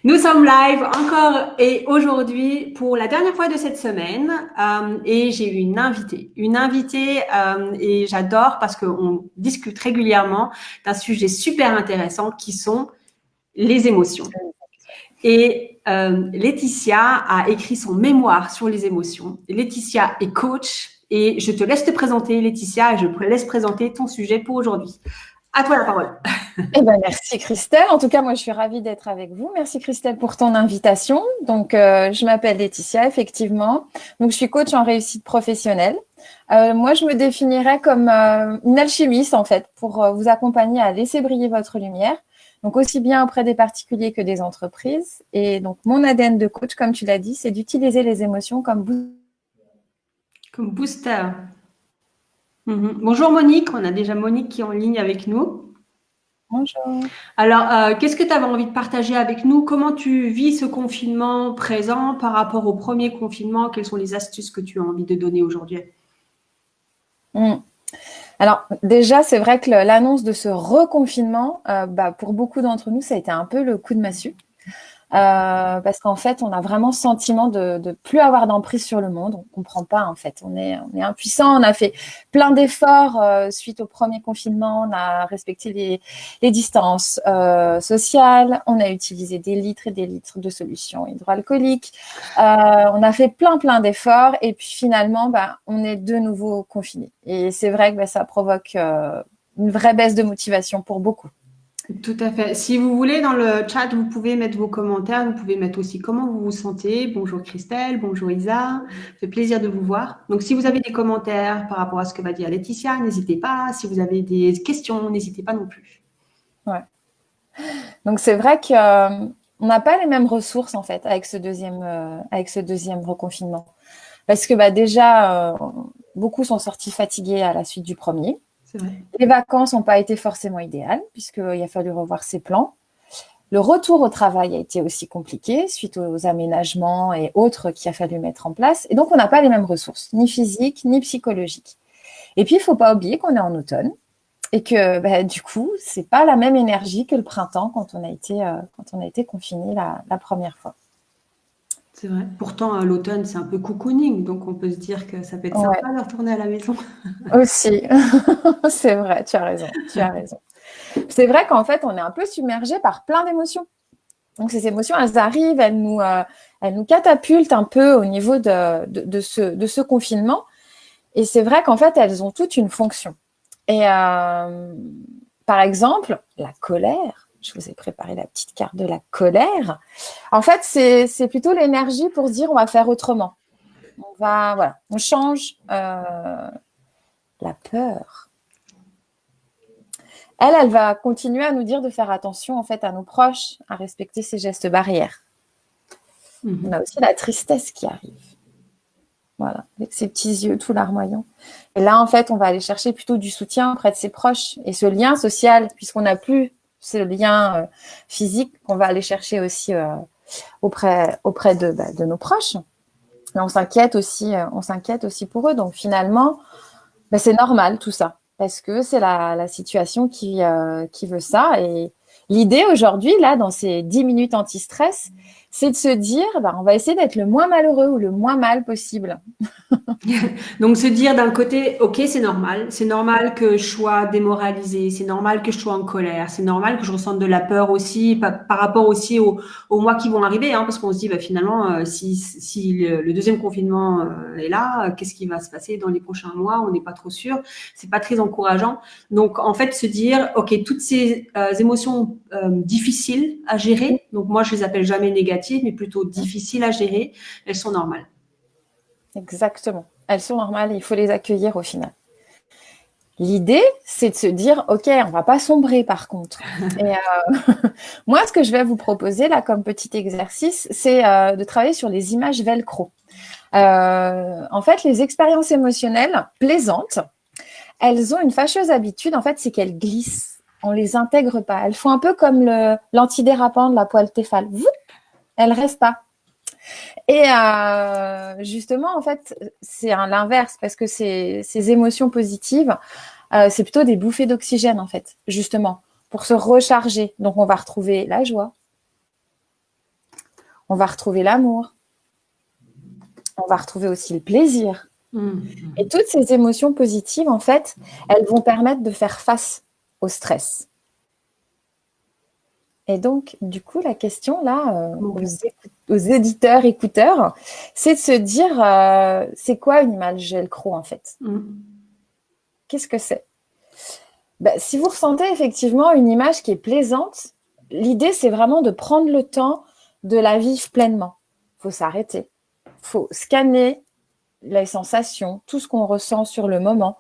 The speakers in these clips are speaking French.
Nous sommes live encore et aujourd'hui pour la dernière fois de cette semaine et j'ai eu une invitée et j'adore parce qu'on discute régulièrement d'un sujet super intéressant qui sont les émotions. Et Laetitia a écrit son mémoire sur les émotions. Laetitia est coach et je te laisse te présenter Laetitia et je te laisse présenter ton sujet pour aujourd'hui. À toi la parole. Eh ben, merci Christelle. En tout cas, moi, je suis ravie d'être avec vous. Merci Christelle pour ton invitation. Donc, je m'appelle Laetitia, effectivement. Donc, je suis coach en réussite professionnelle. Moi, je me définirais comme une alchimiste, en fait, pour vous accompagner à laisser briller votre lumière. Donc, aussi bien auprès des particuliers que des entreprises. Et donc, mon ADN de coach, comme tu l'as dit, c'est d'utiliser les émotions comme booster. Bonjour Monique, on a déjà Monique qui est en ligne avec nous. Bonjour. Alors, qu'est-ce que tu avais envie de partager avec nous? Comment tu vis ce confinement présent par rapport au premier confinement? Quelles sont les astuces que tu as envie de donner aujourd'hui? Alors déjà, c'est vrai que l'annonce de ce reconfinement, pour beaucoup d'entre nous, ça a été un peu le coup de massue. Parce qu'en fait, on a vraiment ce sentiment de plus avoir d'emprise sur le monde. On comprend pas, en fait. On est impuissant. On a fait plein d'efforts suite au premier confinement. On a respecté les distances sociales. On a utilisé des litres et des litres de solutions hydroalcooliques. On a fait plein d'efforts. Et puis finalement, on est de nouveau confinés. Et c'est vrai que ça provoque une vraie baisse de motivation pour beaucoup. Tout à fait. Si vous voulez, dans le chat, vous pouvez mettre vos commentaires. Vous pouvez mettre aussi comment vous vous sentez. Bonjour Christelle, bonjour Isa. Ça fait plaisir de vous voir. Donc, si vous avez des commentaires par rapport à ce que va dire Laetitia, n'hésitez pas. Si vous avez des questions, n'hésitez pas non plus. Ouais. Donc, c'est vrai qu'on n'a pas les mêmes ressources, en fait, avec ce deuxième reconfinement. Parce que déjà, beaucoup sont sortis fatigués à la suite du premier. C'est vrai. Les vacances n'ont pas été forcément idéales, puisqu'il a fallu revoir ses plans. Le retour au travail a été aussi compliqué, suite aux aménagements et autres qu'il a fallu mettre en place. Et donc, on n'a pas les mêmes ressources, ni physiques, ni psychologiques. Et puis, il ne faut pas oublier qu'on est en automne. Et que du coup, c'est pas la même énergie que le printemps quand on a été confiné la première fois. C'est vrai. Pourtant, l'automne, c'est un peu cocooning, donc on peut se dire que ça peut être sympa de retourner à la maison. Aussi, c'est vrai, tu as raison. C'est vrai qu'en fait, on est un peu submergé par plein d'émotions. Donc, ces émotions, elles arrivent, elles nous catapultent un peu au niveau de ce confinement. Et c'est vrai qu'en fait, elles ont toute une fonction. Et par exemple, la colère. Je vous ai préparé la petite carte de la colère. En fait, c'est plutôt l'énergie pour se dire on va faire autrement. On change. La peur. Elle va continuer à nous dire de faire attention en fait à nos proches, à respecter ces gestes barrières. On a aussi la tristesse qui arrive. Voilà, avec ses petits yeux tout larmoyants. Et là, en fait, on va aller chercher plutôt du soutien auprès de ses proches. Et ce lien social, puisqu'on n'a plus ce lien physique, qu'on va aller chercher aussi auprès de nos proches. Et on s'inquiète aussi pour eux. Donc finalement, c'est normal tout ça, parce que c'est la situation qui veut ça. Et l'idée aujourd'hui, là, dans ces 10 minutes anti-stress, c'est de se dire, on va essayer d'être le moins malheureux ou le moins mal possible. Donc, se dire d'un côté, ok, c'est normal que je sois démoralisée, c'est normal que je sois en colère, c'est normal que je ressente de la peur aussi par rapport aussi aux mois qui vont arriver, hein, parce qu'on se dit, finalement, si le deuxième confinement est là, qu'est-ce qui va se passer dans les prochains mois? On n'est pas trop sûr, c'est pas très encourageant. Donc, en fait, se dire, ok, toutes ces émotions difficiles à gérer, donc moi, je les appelle jamais négatives, mais plutôt difficiles à gérer, elles sont normales. Exactement. Elles sont normales et il faut les accueillir au final. L'idée, c'est de se dire, ok, on va pas sombrer par contre. Et moi, ce que je vais vous proposer là comme petit exercice, c'est de travailler sur les images velcro. En fait, les expériences émotionnelles plaisantes, elles ont une fâcheuse habitude, en fait, c'est qu'elles glissent. On les intègre pas. Elles font un peu comme l'antidérapant de la poêle Tefal. Elles restent pas. Et justement, en fait, c'est l'inverse parce que ces émotions positives, c'est plutôt des bouffées d'oxygène, en fait, justement, pour se recharger. Donc, on va retrouver la joie, On va retrouver l'amour. On va retrouver aussi le plaisir. Et toutes ces émotions positives, en fait, elles vont permettre de faire face au stress. Et donc, du coup, la question, là, aux éditeurs, écouteurs, c'est de se dire, c'est quoi une image velcro, en fait? Qu'est-ce que c'est? Si vous ressentez effectivement une image qui est plaisante, l'idée, c'est vraiment de prendre le temps de la vivre pleinement. Il faut s'arrêter. Il faut scanner les sensations, tout ce qu'on ressent sur le moment.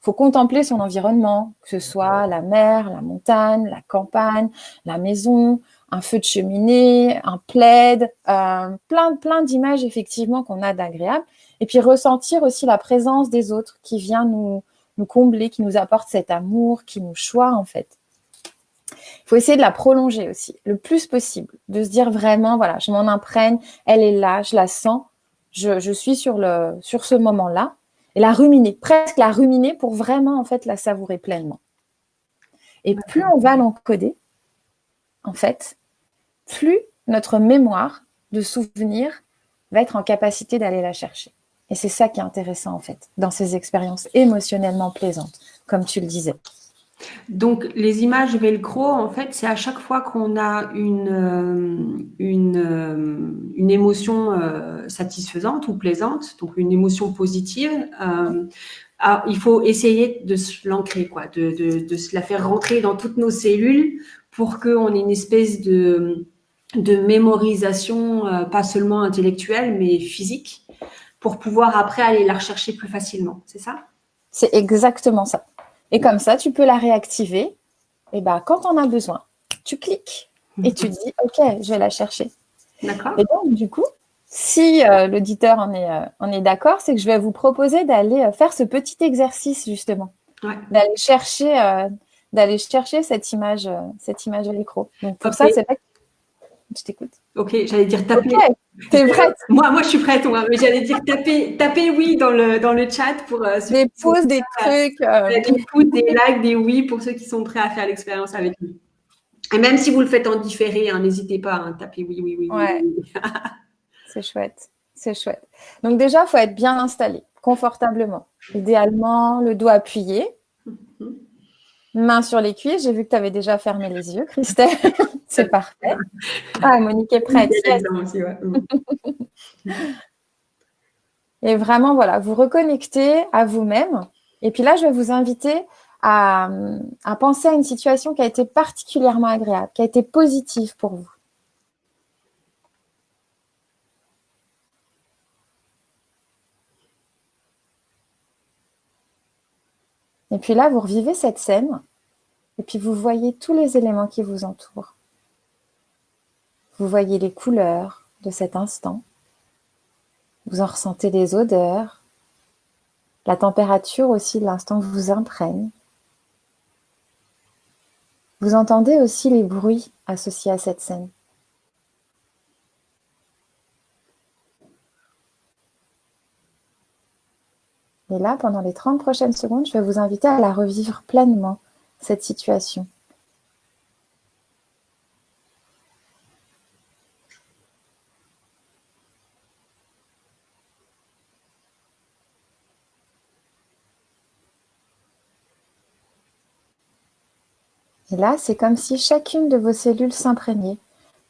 Il faut contempler son environnement, que ce soit la mer, la montagne, la campagne, la maison, un feu de cheminée, un plaid, plein d'images effectivement qu'on a d'agréables. Et puis ressentir aussi la présence des autres qui vient nous combler, qui nous apporte cet amour, qui nous choisit en fait. Il faut essayer de la prolonger aussi, le plus possible, de se dire vraiment, voilà, je m'en imprègne, elle est là, je la sens, je suis sur ce moment-là, et la ruminer, presque la ruminer pour vraiment en fait la savourer pleinement. Et plus on va l'encoder, en fait, plus notre mémoire de souvenir va être en capacité d'aller la chercher. Et c'est ça qui est intéressant, en fait, dans ces expériences émotionnellement plaisantes, comme tu le disais. Donc, les images velcro, en fait, c'est à chaque fois qu'on a une émotion satisfaisante ou plaisante, donc une émotion positive, il faut essayer de l'ancrer, quoi, de se la faire rentrer dans toutes nos cellules pour qu'on ait une espèce de mémorisation, pas seulement intellectuelle, mais physique, pour pouvoir après aller la rechercher plus facilement. C'est ça? C'est exactement ça. Et comme ça, tu peux la réactiver. Et quand on a besoin, tu cliques et tu dis « Ok, je vais la chercher ». D'accord. Et donc, du coup, si l'auditeur en est d'accord, c'est que je vais vous proposer d'aller faire ce petit exercice, justement. Ouais. D'aller chercher cette image velcro. Donc, pour ça, c'est vrai que je t'écoute. Ok, j'allais dire taper. Ok, t'es prête? Moi, je suis prête, mais j'allais dire taper oui dans le chat pour des pouces, des trucs. Des pouces, des likes, des oui pour ceux qui sont prêts à faire l'expérience avec nous. Et même si vous le faites en différé, n'hésitez pas à taper oui. Ouais. C'est chouette, c'est chouette. Donc déjà, il faut être bien installé, confortablement. Idéalement, le dos appuyé, main sur les cuisses. J'ai vu que tu avais déjà fermé les yeux, Christelle. C'est parfait. Ah, Monique est prête. Yes. Aussi, ouais. Et vraiment, voilà, vous reconnectez à vous-même. Et puis là, je vais vous inviter à penser à une situation qui a été particulièrement agréable, qui a été positive pour vous. Et puis là, vous revivez cette scène et puis vous voyez tous les éléments qui vous entourent. Vous voyez les couleurs de cet instant. Vous en ressentez les odeurs. La température aussi de l'instant vous imprègne. Vous entendez aussi les bruits associés à cette scène. Et là, pendant les 30 prochaines secondes, je vais vous inviter à la revivre pleinement, cette situation. Et là, c'est comme si chacune de vos cellules s'imprégnait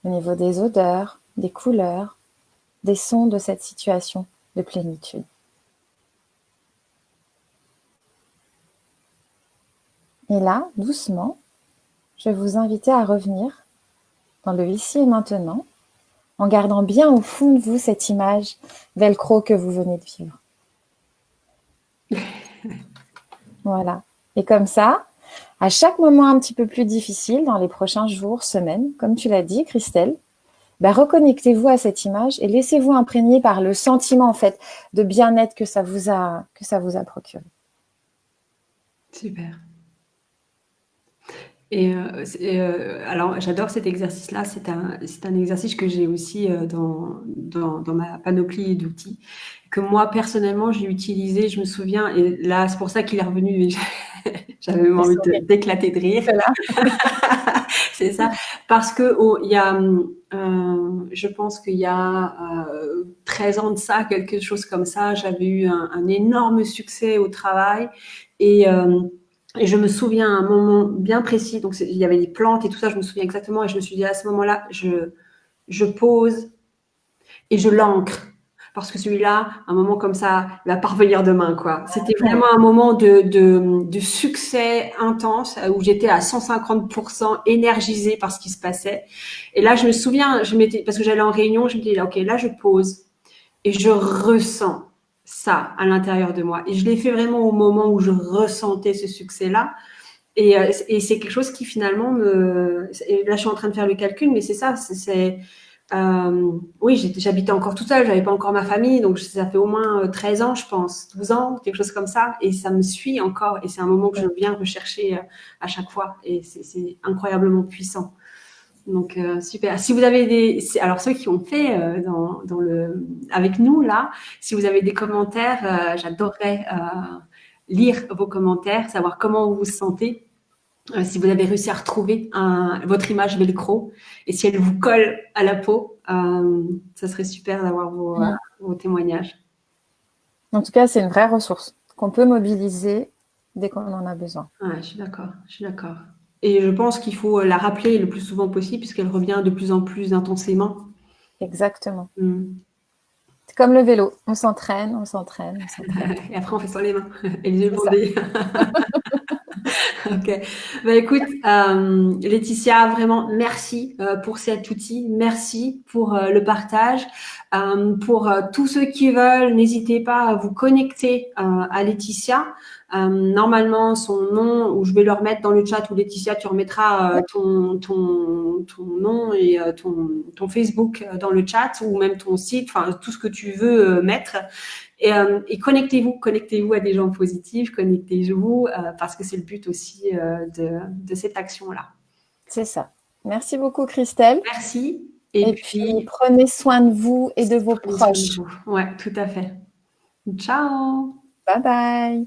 au niveau des odeurs, des couleurs, des sons de cette situation de plénitude. Et là, doucement, je vais vous inviter à revenir dans le ici et maintenant, en gardant bien au fond de vous cette image velcro que vous venez de vivre. Voilà. Et comme ça, à chaque moment un petit peu plus difficile, dans les prochains jours, semaines, comme tu l'as dit, Christelle, reconnectez-vous à cette image et laissez-vous imprégner par le sentiment en fait de bien-être que ça vous a procuré. Super. Et alors, j'adore cet exercice-là. C'est un exercice que j'ai aussi dans ma panoplie d'outils, que moi, personnellement, j'ai utilisé, je me souviens, et là, c'est pour ça qu'il est revenu, j'avais envie d'éclater de rire. C'est ça. Parce que il y a, je pense qu'il y a 13 ans de ça, quelque chose comme ça, j'avais eu un énorme succès au travail et je me souviens à un moment bien précis, donc il y avait des plantes et tout ça, je me souviens exactement et je me suis dit à ce moment-là, je pose et je l'ancre. Parce que celui-là, un moment comme ça, il va pas revenir demain, quoi. C'était vraiment un moment de succès intense où j'étais à 150% énergisée par ce qui se passait. Et là, je me souviens, parce que j'allais en réunion, je me disais, OK, là, je pose et je ressens ça à l'intérieur de moi. Et je l'ai fait vraiment au moment où je ressentais ce succès-là. Et c'est quelque chose qui finalement et là, je suis en train de faire le calcul, mais c'est ça, oui, j'habitais encore toute seule, j'avais pas encore ma famille, donc ça fait au moins 13 ans, je pense, 12 ans, quelque chose comme ça, et ça me suit encore, et c'est un moment que je viens rechercher à chaque fois, et c'est incroyablement puissant. Donc super. Si vous avez alors ceux qui ont fait avec nous là, si vous avez des commentaires, j'adorerais lire vos commentaires, savoir comment vous vous sentez. Si vous avez réussi à retrouver votre image velcro et si elle vous colle à la peau, ça serait super d'avoir vos témoignages. En tout cas, c'est une vraie ressource qu'on peut mobiliser dès qu'on en a besoin. Ouais, je suis d'accord. Et je pense qu'il faut la rappeler le plus souvent possible puisqu'elle revient de plus en plus intensément. Exactement. C'est comme le vélo, on s'entraîne. Et après, on fait sans les mains et les yeux bandés. Ok. Bah, écoute, Laetitia, vraiment merci pour cet outil. Merci pour le partage. Pour tous ceux qui veulent, n'hésitez pas à vous connecter à Laetitia. Normalement, son nom, ou je vais le remettre dans le chat, ou Laetitia, tu remettras ton nom et ton Facebook dans le chat, ou même ton site, enfin tout ce que tu veux mettre. Et connectez-vous à des gens positifs, connectez-vous parce que c'est le but aussi de cette action-là. C'est ça. Merci beaucoup, Christelle. Merci. Et puis, prenez soin de vous et de vos proches. Ouais, tout à fait. Ciao. Bye bye.